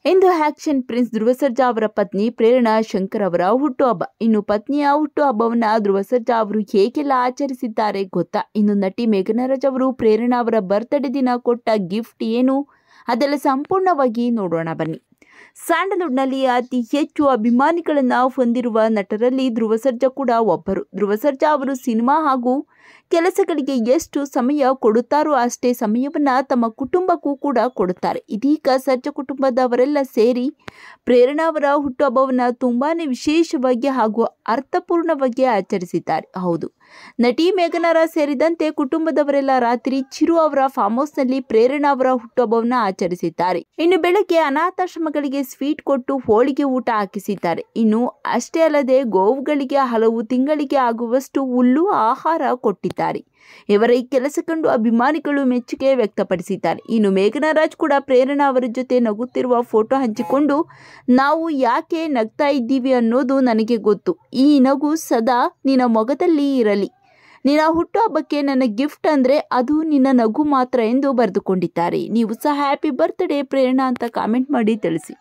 ಇಂದು action prince Dhruva Sarja ಅವರ ಪತ್ನಿ ಪ್ರೇರಣಾ ಶಂಕರ್ ಅವರ ಹುಟ್ಟುಹಬ್ಬ. ಇನ್ನು ಪತ್ನಿಯ ಹುಟ್ಟುಹಬ್ಬವನ್ನ ಧ್ರುವ ಸರ್ಜಾ ಅವರು ಹೇಗೆಲ್ಲ ಆಚರಿಸಿದ್ದಾರೆ ಗೊತ್ತಾ? ಇನ್ನು ನಟಿ ಮೇಘನಾ ರಾಜ್ ಅವರು ಪ್ರೇರಣಾ ಅವರ ಬರ್ತ್ಡೇ ದಿನ ಕೊಟ್ಟ ಗಿಫ್ಟ್ ಏನು, ಅದೆಲ್ಲ ಸಂಪೂರ್ಣವಾಗಿ ನೋಡೋಣ ಬನ್ನಿ. ಸ್ಯಾಂಡಲ್ವುಡ್ನಲ್ಲಿ ಅತಿ ಹೆಚ್ಚು ಅಭಿಮಾನಿಗಳನ್ನು ಹೊಂದಿರುವ ನಟರಲ್ಲಿ ಧ್ರುವ ಸರ್ಜಾ ಕೂಡ ಒಬ್ಬರು. ಧ್ರುವ ಸರ್ಜಾ ಅವರು ಸಿನಿಮಾ ಹಾಗೂ ಕೆಲಸಗಳಿಗೆ ಎಷ್ಟು ಸಮಯ ಕೊಡುತ್ತಾರೋ ಅಷ್ಟೇ ಸಮಯವನ್ನ ತಮ್ಮ ಕುಟುಂಬಕ್ಕೂ ಕೂಡ ಕೊಡುತ್ತಾರೆ. ಇದೀಗ ಸರ್ಜಾ ಕುಟುಂಬದವರೆಲ್ಲ ಸೇರಿ ಪ್ರೇರಣಾ ಅವರ ಹುಟ್ಟುಹಬ್ಬವನ್ನು ತುಂಬಾನೇ ವಿಶೇಷವಾಗಿ ಹಾಗೂ ಅರ್ಥಪೂರ್ಣವಾಗಿ ಆಚರಿಸಿದ್ದಾರೆ. ಹೌದು, ನಟಿ ಮೇಘನಾ ರಾಜ್ ಸೇರಿದಂತೆ ಕುಟುಂಬದವರೆಲ್ಲ ರಾತ್ರಿ ಚಿರು ಅವರ ಫಾರ್ಮ್ ಹೌಸ್ನಲ್ಲಿ ಪ್ರೇರಣಾ ಅವರ ಹುಟ್ಟುಹಬ್ಬವನ್ನು ಆಚರಿಸಿದ್ದಾರೆ. ಇನ್ನು ಬೆಳಗ್ಗೆ ಅನಾಥಾಶ್ರಮಗಳಿಗೆ ಸ್ವೀಟ್ ಕೊಟ್ಟು ಹೋಳಿಗೆ ಊಟ ಹಾಕಿಸಿದ್ದಾರೆ. ಇನ್ನು ಅಷ್ಟೇ ಅಲ್ಲದೆ ಗೋವುಗಳಿಗೆ ಹಲವು ತಿಂಗಳಿಗೆ ಆಗುವಷ್ಟು ಹುಲ್ಲು ಆಹಾರ ಕೊಟ್ಟಿದ್ದಾರೆ. ಇವರ ಈ ಕೆಲಸ ಕಂಡು ಅಭಿಮಾನಿಗಳು ಮೆಚ್ಚುಗೆ ವ್ಯಕ್ತಪಡಿಸಿದ್ದಾರೆ. ಇನ್ನು ಮೇಘನಾ ರಾಜ್ ಕೂಡ ಪ್ರೇರಣಾ ಅವರ ಜೊತೆ ನಗುತ್ತಿರುವ ಫೋಟೋ ಹಂಚಿಕೊಂಡು, ನಾವು ಯಾಕೆ ನಗ್ತಾ ಇದ್ದೀವಿ ಅನ್ನೋದು ನನಗೆ ಗೊತ್ತು. ಈ ನಗು ಸದಾ ನಿನ್ನ ಮೊಗದಲ್ಲಿ ಇರಲಿ. ನಿನ್ನ ಹುಟ್ಟುಹಬ್ಬಕ್ಕೆ ನನ್ನ ಗಿಫ್ಟ್ ಅಂದರೆ ಅದು ನಿನ್ನ ನಗು ಮಾತ್ರ ಎಂದು ಬರೆದುಕೊಂಡಿದ್ದಾರೆ. ನೀವು ಸಹ ಹ್ಯಾಪಿ ಬರ್ತ್ಡೇ ಪ್ರೇರಣಾ ಅಂತ ಕಾಮೆಂಟ್ ಮಾಡಿ ತಿಳಿಸಿ.